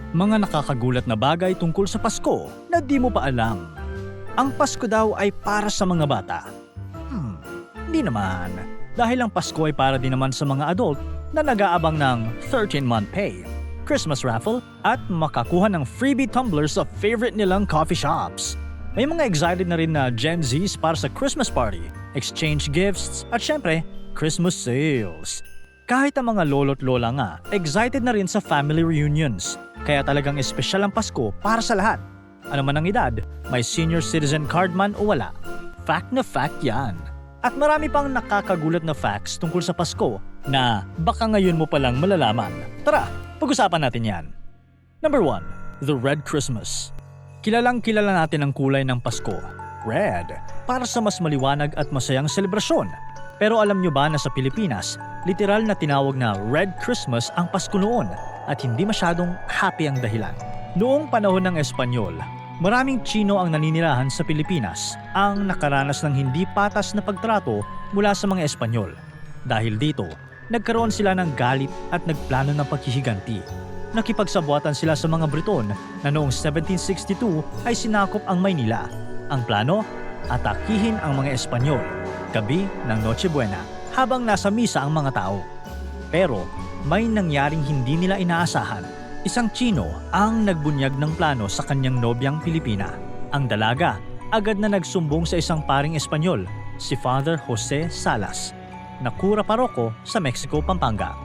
Mga nakakagulat na bagay tungkol sa Pasko na di mo pa alam. Ang Pasko daw ay para sa mga bata. Hindi naman. Dahil ang Pasko ay para din naman sa mga adult na nag-aabang ng 13-month pay, Christmas raffle at makakuha ng freebie tumblers sa favorite nilang coffee shops. May mga excited na rin na Gen Zs para sa Christmas party, exchange gifts at syempre, Christmas sales. Kahit ang mga lolo't lola nga, excited na rin sa family reunions. Kaya talagang espesyal ang Pasko para sa lahat. Ano man ang edad, may senior citizen card man o wala. Fact na fact yan. At marami pang nakakagulat na facts tungkol sa Pasko na baka ngayon mo palang malalaman. Tara, pag-usapan natin yan. Number 1. The Red Christmas. Kilalang kilala natin ang kulay ng Pasko, red, para sa mas maliwanag at masayang selebrasyon. Pero alam nyo ba na sa Pilipinas, literal na tinawag na Red Christmas ang Pasko noon at hindi masyadong happy ang dahilan. Noong panahon ng Espanyol, maraming Tsino ang naninirahan sa Pilipinas ang nakaranas ng hindi patas na pagtrato mula sa mga Espanyol. Dahil dito, nagkaroon sila ng galit at nagplano ng paghihiganti. Nakipagsabuatan sila sa mga Briton na noong 1762 ay sinakop ang Maynila. Ang plano, atakihin ang mga Espanyol, gabi ng Noche Buena, habang nasa misa ang mga tao. Pero may nangyaring hindi nila inaasahan. Isang Tsino ang nagbunyag ng plano sa kanyang nobyang Pilipina. Ang dalaga agad na nagsumbong sa isang paring Espanyol, si Father Jose Salas, na kura paroko sa Mexico, Pampanga.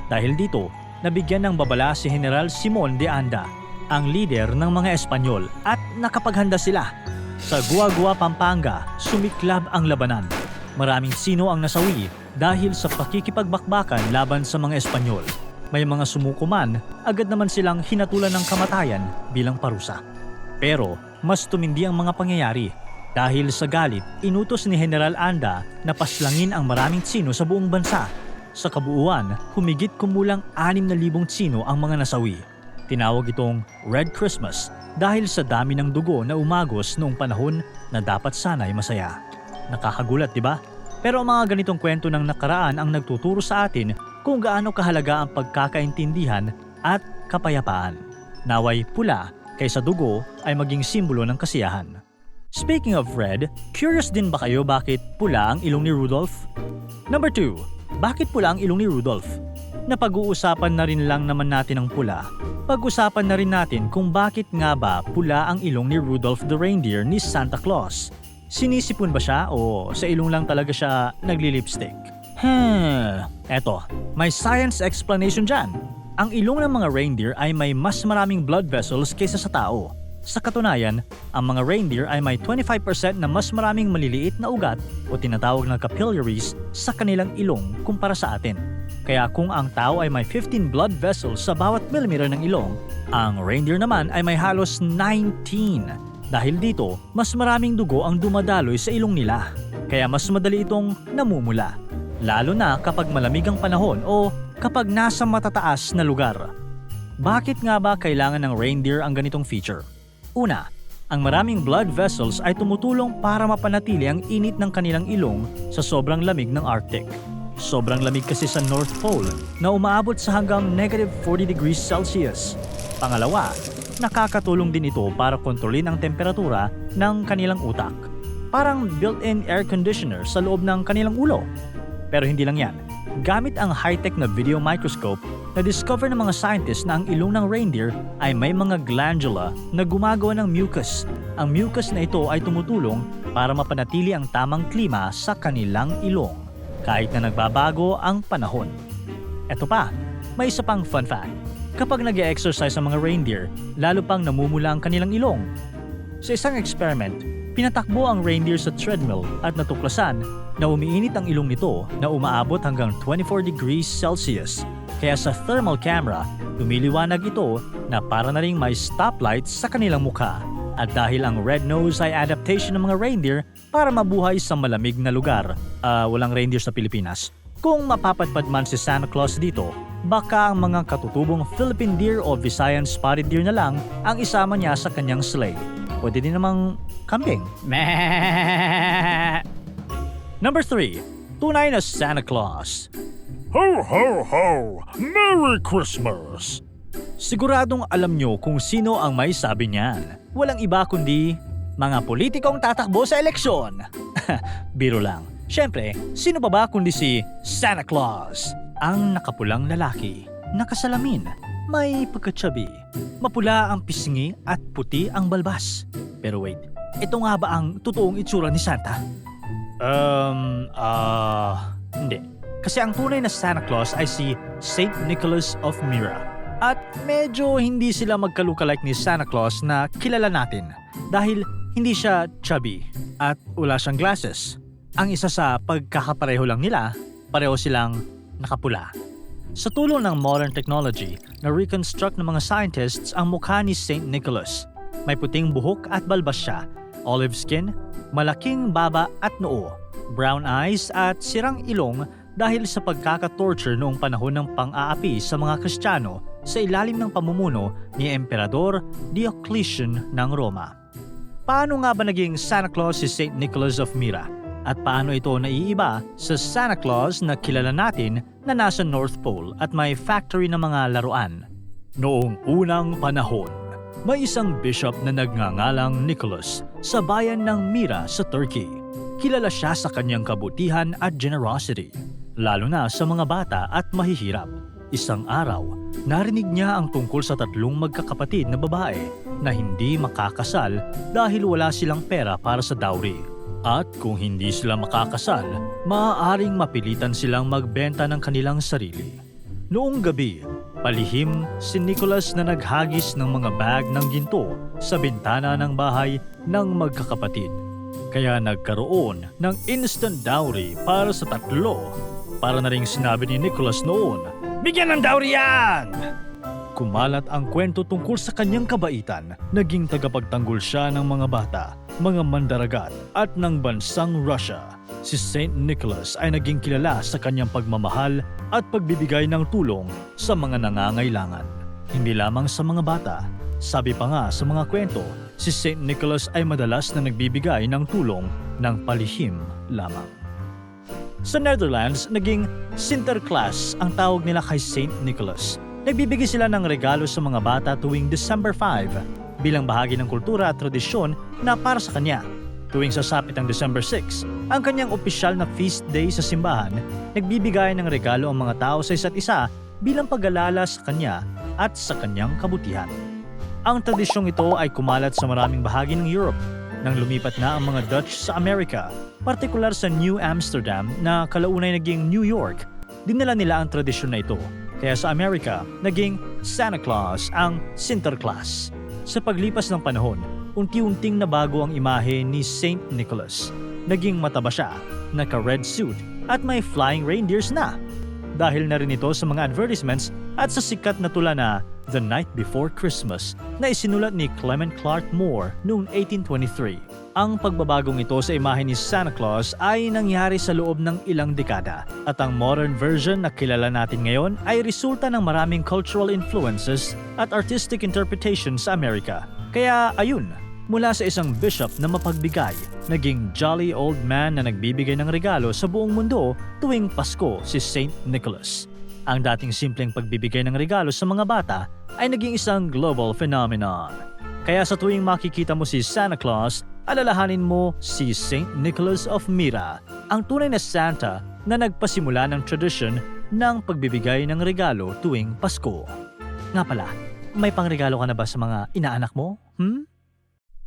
Dahil dito, nabigyan ng babala si General Simon de Anda, ang lider ng mga Espanyol, at nakapaghanda sila. Sa Guagua, Pampanga, sumiklab ang labanan. Maraming Tsino ang nasawi dahil sa pakikipagbakbakan laban sa mga Espanyol. May mga sumuko man, agad naman silang hinatulan ng kamatayan bilang parusa. Pero mas tumindi ang mga pangyayari. Dahil sa galit, inutos ni General Anda na paslangin ang maraming Tsino sa buong bansa. Sa kabuuan, humigit kumulang 6,000 Tsino ang mga nasawi. Tinawag itong Red Christmas dahil sa dami ng dugo na umagos noong panahon na dapat sana'y masaya. Nakakagulat, di ba? Pero ang mga ganitong kwento ng nakaraan ang nagtuturo sa atin kung gaano kahalaga ang pagkakaintindihan at kapayapaan. Naway pula kaysa dugo ay maging simbolo ng kasiyahan. Speaking of red, curious din ba kayo bakit pula ang ilong ni Rudolph? Number 2. Bakit pula ang ilong ni Rudolph? Napag-uusapan na rin lang naman natin ang pula. Pag-usapan na rin natin kung bakit nga ba pula ang ilong ni Rudolph the Reindeer ni Santa Claus. Sinisipon ba siya o sa ilong lang talaga siya nagli-lipstick? Eto, may science explanation dyan. Ang ilong ng mga reindeer ay may mas maraming blood vessels kaysa sa tao. Sa katunayan, ang mga reindeer ay may 25% na mas maraming maliliit na ugat o tinatawag na capillaries sa kanilang ilong kumpara sa atin. Kaya kung ang tao ay may 15 blood vessels sa bawat millimeter ng ilong, ang reindeer naman ay may halos 19. Dahil dito, mas maraming dugo ang dumadaloy sa ilong nila. Kaya mas madali itong namumula. Lalo na kapag malamig ang panahon o kapag nasa matataas na lugar. Bakit nga ba kailangan ng reindeer ang ganitong feature? Una, ang maraming blood vessels ay tumutulong para mapanatili ang init ng kanilang ilong sa sobrang lamig ng Arctic. Sobrang lamig kasi sa North Pole na umaabot sa hanggang -40 degrees Celsius. Pangalawa, nakakatulong din ito para kontrolin ang temperatura ng kanilang utak. Parang built-in air conditioner sa loob ng kanilang ulo. Pero hindi lang yan. Gamit ang high-tech na video microscope, na-discover ng mga scientists na ang ilong ng reindeer ay may mga glandula na gumagawa ng mucus. Ang mucus na ito ay tumutulong para mapanatili ang tamang klima sa kanilang ilong, kahit na nagbabago ang panahon. Eto pa, may isa pang fun fact. Kapag nag-e-exercise ang mga reindeer, lalo pang namumula ang kanilang ilong. Sa isang experiment, pinatakbo ang reindeer sa treadmill at natuklasan na umiinit ang ilong nito na umaabot hanggang 24 degrees Celsius. Kaya sa thermal camera, lumiliwanag ito na para na ring may stoplight sa kanilang mukha. At dahil ang red nose ay adaptation ng mga reindeer para mabuhay sa malamig na lugar, walang reindeer sa Pilipinas. Kung mapapadpad man si Santa Claus dito, baka ang mga katutubong Philippine deer o Visayan spotted deer na lang ang isama niya sa kanyang sleigh. Pwede din namang kambing. Number 3. Tunay na Santa Claus. Ho, ho, ho! Merry Christmas! Siguradong alam nyo kung sino ang may sabi niyan. Walang iba kundi mga politikong tatakbo sa eleksyon. Biro lang. Siyempre, sino pa ba kundi si Santa Claus? Ang nakapulang lalaki, nakasalamin, may pagkatsabi, mapula ang pisngi at puti ang balbas. Pero wait, ito nga ba ang totoong itsura ni Santa? Hindi. Kasi ang tunay na Santa Claus ay si Saint Nicholas of Myra. At medyo hindi sila magkalukalike ni Santa Claus na kilala natin dahil hindi siya chubby at wala siyang glasses. Ang isa sa pagkakapareho lang nila, pareho silang nakapula. Sa tulong ng modern technology, na-reconstruct ng mga scientists ang mukha ni Saint Nicholas. May puting buhok at balbas siya, olive skin, malaking baba at noo, brown eyes at sirang ilong dahil sa pagkaka-torture noong panahon ng pang-aapi sa mga Kristiyano sa ilalim ng pamumuno ni Emperador Diocletian ng Roma. Paano nga ba naging Santa Claus si Saint Nicholas of Myra? At paano ito naiiba sa Santa Claus na kilala natin na nasa North Pole at may factory ng mga laruan? Noong unang panahon, may isang bishop na nagngangalang Nicholas sa bayan ng Myra sa Turkey. Kilala siya sa kanyang kabutihan at generosity, lalo na sa mga bata at mahihirap. Isang araw, narinig niya ang tungkol sa tatlong magkakapatid na babae na hindi makakasal dahil wala silang pera para sa dowry. At kung hindi sila makakasal, maaaring mapilitan silang magbenta ng kanilang sarili. Noong gabi, palihim si Nicholas na naghagis ng mga bag ng ginto sa bintana ng bahay ng magkakapatid. Kaya nagkaroon ng instant dowry para sa tatlo. Para na ring sinabi ni Nicholas noon, "Bigyan ng dowry yan!" Kumalat ang kwento tungkol sa kanyang kabaitan. Naging tagapagtanggol siya ng mga bata, mga mandaragat at ng bansang Russia. Si Saint Nicholas ay naging kilala sa kanyang pagmamahal at pagbibigay ng tulong sa mga nangangailangan. Hindi lamang sa mga bata. Sabi pa nga sa mga kwento, si Saint Nicholas ay madalas na nagbibigay ng tulong ng palihim lamang. Sa Netherlands, naging Sinterklaas ang tawag nila kay Saint Nicholas. Nagbibigay sila ng regalo sa mga bata tuwing December 5 bilang bahagi ng kultura at tradisyon na para sa kanya. Tuwing sasapit ang December 6, ang kanyang opisyal na feast day sa simbahan, nagbibigay ng regalo ang mga tao sa isa't isa bilang pag-alala sa kanya at sa kanyang kabutihan. Ang tradisyong ito ay kumalat sa maraming bahagi ng Europe nang lumipat na ang mga Dutch sa Amerika, partikular sa New Amsterdam na kalaunay naging New York. Dinala nila ang tradisyon na ito. Kaya sa Amerika, naging Santa Claus ang Sinterklaas. Sa paglipas ng panahon, unti-unting nabago ang imahe ni Saint Nicholas. Naging mataba siya, naka-red suit at may flying reindeers na. Dahil na rin ito sa mga advertisements at sa sikat na tula na The Night Before Christmas na isinulat ni Clement Clark Moore noong 1823. Ang pagbabagong ito sa imahe ni Santa Claus ay nangyari sa loob ng ilang dekada at ang modern version na kilala natin ngayon ay resulta ng maraming cultural influences at artistic interpretation sa Amerika. Kaya ayun, mula sa isang bishop na mapagbigay, naging jolly old man na nagbibigay ng regalo sa buong mundo tuwing Pasko si Saint Nicholas. Ang dating simpleng pagbibigay ng regalo sa mga bata ay naging isang global phenomenon. Kaya sa tuwing makikita mo si Santa Claus, alalahanin mo si Saint Nicholas of Myra, ang tunay na Santa na nagpasimula ng tradisyon ng pagbibigay ng regalo tuwing Pasko. Nga pala, may pangregalo ka na ba sa mga inaanak mo?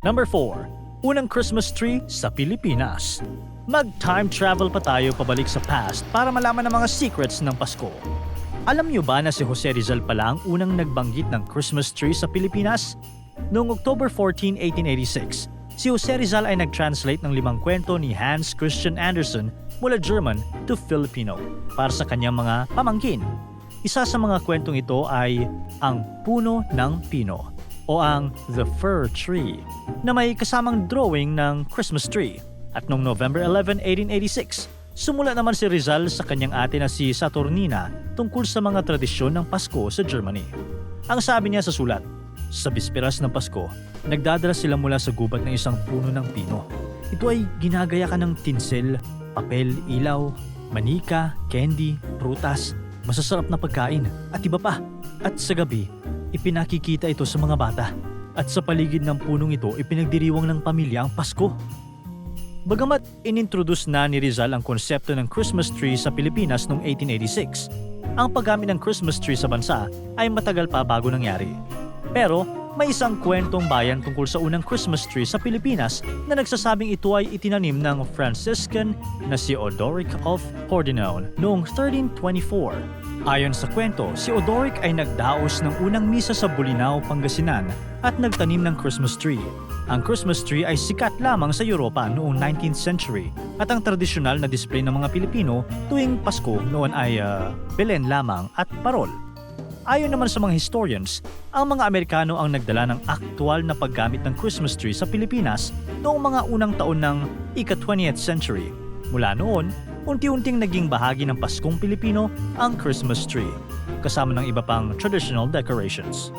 Number 4. Unang Christmas tree sa Pilipinas. Mag-time travel pa tayo pabalik sa past para malaman ang mga secrets ng Pasko. Alam niyo ba na si Jose Rizal pala ang unang nagbanggit ng Christmas tree sa Pilipinas? Noong October 14, 1886, si Jose Rizal ay nag-translate ng 5 kwento ni Hans Christian Andersen mula German to Filipino para sa kanyang mga pamangkin. Isa sa mga kwentong ito ay Ang Puno ng Pino o ang The Fir Tree na may kasamang drawing ng Christmas tree. At noong November 11, 1886, sumula naman si Rizal sa kanyang ate na si Saturnina tungkol sa mga tradisyon ng Pasko sa Germany. Ang sabi niya sa sulat, sa bisperas ng Pasko, nagdadala sila mula sa gubat ng isang puno ng pino. Ito ay ginagayakan ng tinsel, papel, ilaw, manika, candy, prutas, masasarap na pagkain at iba pa. At sa gabi, ipinakikita ito sa mga bata. At sa paligid ng punong ito, ipinagdiriwang ng pamilya ang Pasko. Bagamat inintroduce na ni Rizal ang konsepto ng Christmas tree sa Pilipinas noong 1886, ang paggamit ng Christmas tree sa bansa ay matagal pa bago nangyari. Pero may isang kwentong bayan tungkol sa unang Christmas tree sa Pilipinas na nagsasabing ito ay itinanim ng Franciscan na si Odoric of Pordenone noong 1324. Ayon sa kwento, si Odoric ay nagdaos ng unang misa sa Bolinao, Pangasinan at nagtanim ng Christmas tree. Ang Christmas tree ay sikat lamang sa Europa noong 19th century at ang tradisyonal na display ng mga Pilipino tuwing Pasko noon ay Belen lamang at parol. Ayon naman sa mga historians, ang mga Amerikano ang nagdala ng aktwal na paggamit ng Christmas tree sa Pilipinas noong mga unang taon ng ika-20th century. Mula noon, unti-unting naging bahagi ng Paskong Pilipino ang Christmas tree, kasama ng iba pang traditional decorations.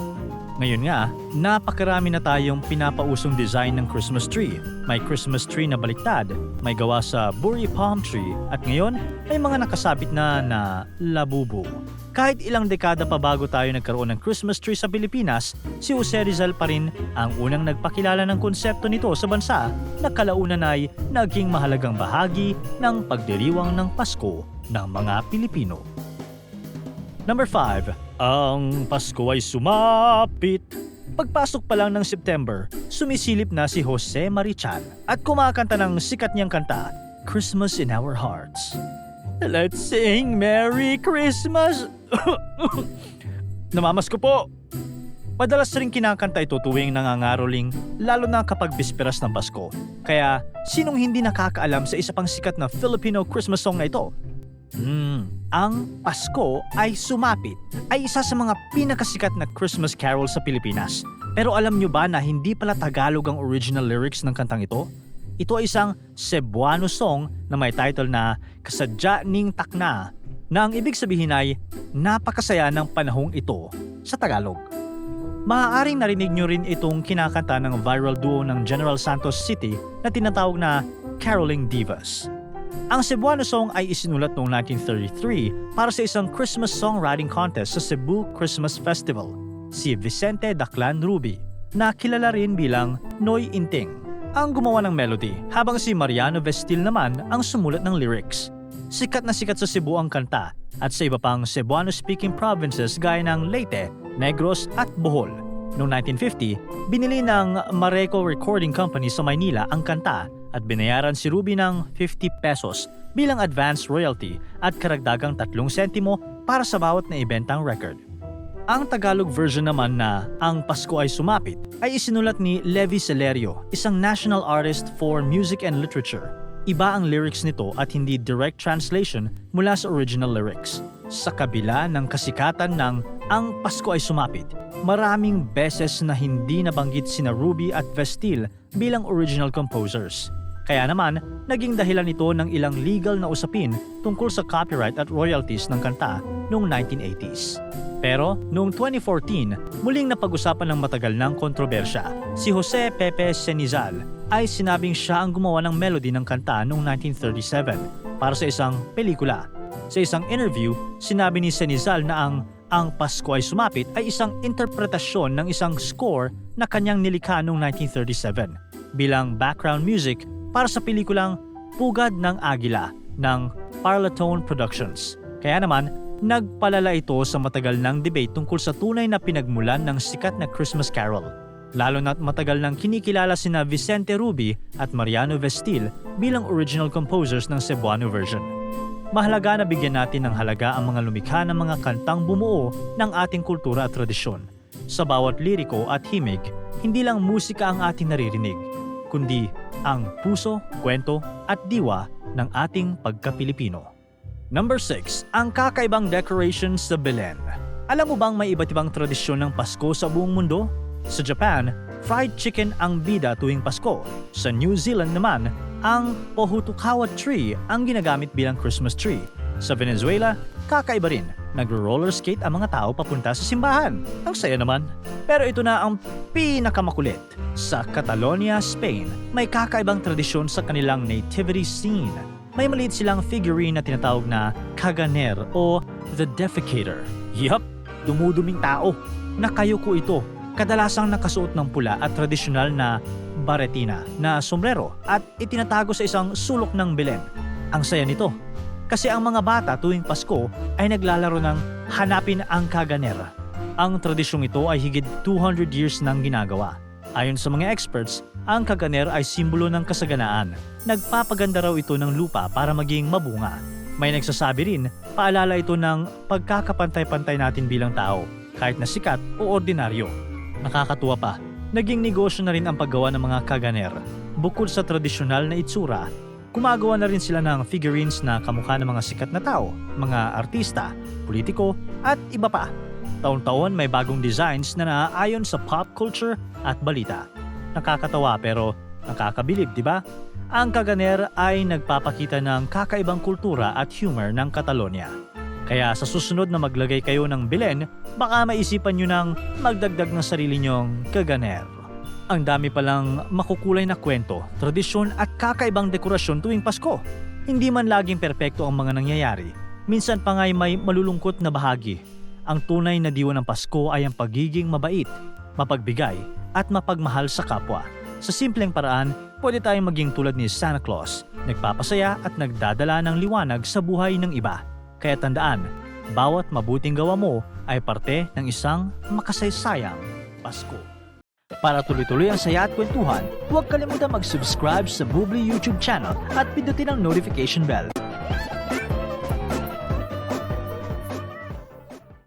Ngayon nga, napakarami na tayong pinapausong design ng Christmas tree. May Christmas tree na baliktad, may gawa sa Buri palm tree, at ngayon may mga nakasabit na labubu. Kahit ilang dekada pa bago tayo nagkaroon ng Christmas tree sa Pilipinas, si Jose Rizal pa rin ang unang nagpakilala ng konsepto nito sa bansa na kalaunan ay naging mahalagang bahagi ng pagdiriwang ng Pasko ng mga Pilipino. Number 5. Ang Pasko ay sumapit. Pagpasok pa lang ng September, sumisilip na si Jose Marichan at kumakanta ng sikat niyang kanta, Christmas in Our Hearts. Let's sing Merry Christmas! Namamas ko po! Madalas rin kinakanta ito tuwing nangangaroling, lalo na kapag bisperas ng Pasko. Kaya, sinong hindi nakakaalam sa isa pang sikat na Filipino Christmas song na ito? Ang Pasko ay sumapit ay isa sa mga pinakasikat na Christmas carol sa Pilipinas. Pero alam nyo ba na hindi pala Tagalog ang original lyrics ng kantang ito? Ito ay isang Cebuano song na may title na Kasadya Ning Takna, na ang ibig sabihin ay napakasaya ng panahong ito sa Tagalog. Maaaring narinig nyo rin itong kinakanta ng viral duo ng General Santos City na tinatawag na Caroling Divas. Ang Cebuano song ay isinulat noong 1933 para sa isang Christmas songwriting contest sa Cebu Christmas Festival, si Vicente Daclan Ruby, na kilala rin bilang Noy Inting, ang gumawa ng melody, habang si Mariano Vestil naman ang sumulat ng lyrics. Sikat na sikat sa Cebu ang kanta at sa iba pang Cebuano-speaking provinces gaya ng Leyte, Negros at Bohol. Noong 1950, binili ng Mareco Recording Company sa Maynila ang kanta at binayaran si Ruby ng 50 pesos bilang advance royalty at karagdagang 3 sentimo para sa bawat na ibentang record. Ang Tagalog version naman na Ang Pasko ay Sumapit ay isinulat ni Levi Celerio, isang national artist for music and literature. Iba ang lyrics nito at hindi direct translation mula sa original lyrics. Sa kabila ng kasikatan ng Ang Pasko ay Sumapit, maraming beses na hindi nabanggit sina Ruby at Vestil bilang original composers. Kaya naman, naging dahilan ito ng ilang legal na usapin tungkol sa copyright at royalties ng kanta noong 1980s. Pero noong 2014, muling napag-usapan ng matagal ng kontrobersya. Si Jose Pepe Cenizal ay sinabing siya ang gumawa ng melody ng kanta noong 1937 para sa isang pelikula. Sa isang interview, sinabi ni Cenizal na ang Pasko ay Sumapit ay isang interpretasyon ng isang score na kanyang nilikha noong 1937 bilang background music para sa pelikulang Pugad ng Agila ng Parlatone Productions. Kaya naman, nagpalala ito sa matagal ng debate tungkol sa tunay na pinagmulan ng sikat na Christmas carol. Lalo na't matagal nang kinikilala sina Vicente Ruby at Mariano Vestil bilang original composers ng Cebuano version. Mahalaga na bigyan natin ng halaga ang mga lumikha ng mga kantang bumuo ng ating kultura at tradisyon. Sa bawat liriko at himig, hindi lang musika ang ating naririnig, kundi ang puso, kwento at diwa ng ating pagka-Pilipino. Number 6. Ang kakaibang decorations sa Belen. Alam mo bang may iba't ibang tradisyon ng Pasko sa buong mundo? Sa Japan, fried chicken ang bida tuwing Pasko. Sa New Zealand naman, ang Pohutukawa tree ang ginagamit bilang Christmas tree. Sa Venezuela, kakaiba rin. Nagro-roller skate ang mga tao papunta sa simbahan. Ang saya naman. Pero ito na ang pinakamakulit. Sa Catalonia, Spain, may kakaibang tradisyon sa kanilang nativity scene. May maliit silang figurine na tinatawag na Caganer o The Defecator. Yup, dumuduming tao. Nakayuko ito, kadalasang nakasuot ng pula at tradisyonal na baretina na sombrero at itinatago sa isang sulok ng Belen. Ang saya nito, kasi ang mga bata tuwing Pasko ay naglalaro ng hanapin ang kaganer. Ang tradisyong ito ay higit 200 years nang ginagawa. Ayon sa mga experts, ang kaganer ay simbolo ng kasaganaan. Nagpapaganda raw ito ng lupa para maging mabunga. May nagsasabi rin, paalala ito ng pagkakapantay-pantay natin bilang tao, kahit na sikat o ordinaryo. Nakakatuwa pa, naging negosyo na rin ang paggawa ng mga kaganer. Bukod sa tradisyonal na itsura, gumagawa na rin sila ng figurines na kamukha ng mga sikat na tao, mga artista, politiko, at iba pa. Taon-taon may bagong designs na naaayon sa pop culture at balita. Nakakatawa pero nakakabilib, di ba? Ang kaganer ay nagpapakita ng kakaibang kultura at humor ng Catalonia. Kaya sa susunod na maglagay kayo ng Belen, baka maisipan nyo ng magdagdag ng sarili nyong kaganer. Ang dami palang makukulay na kwento, tradisyon at kakaibang dekorasyon tuwing Pasko. Hindi man laging perpekto ang mga nangyayari. Minsan pa nga'y may malulungkot na bahagi. Ang tunay na diwa ng Pasko ay ang pagiging mabait, mapagbigay at mapagmahal sa kapwa. Sa simpleng paraan, pwede tayong maging tulad ni Santa Claus, nagpapasaya at nagdadala ng liwanag sa buhay ng iba. Kaya tandaan, bawat mabuting gawa mo ay parte ng isang makasaysayang Pasko. Para tuloy-tuloy ang saya at kwentuhan, huwag kalimutan mag-subscribe sa Bubbly YouTube channel at pindutin ang notification bell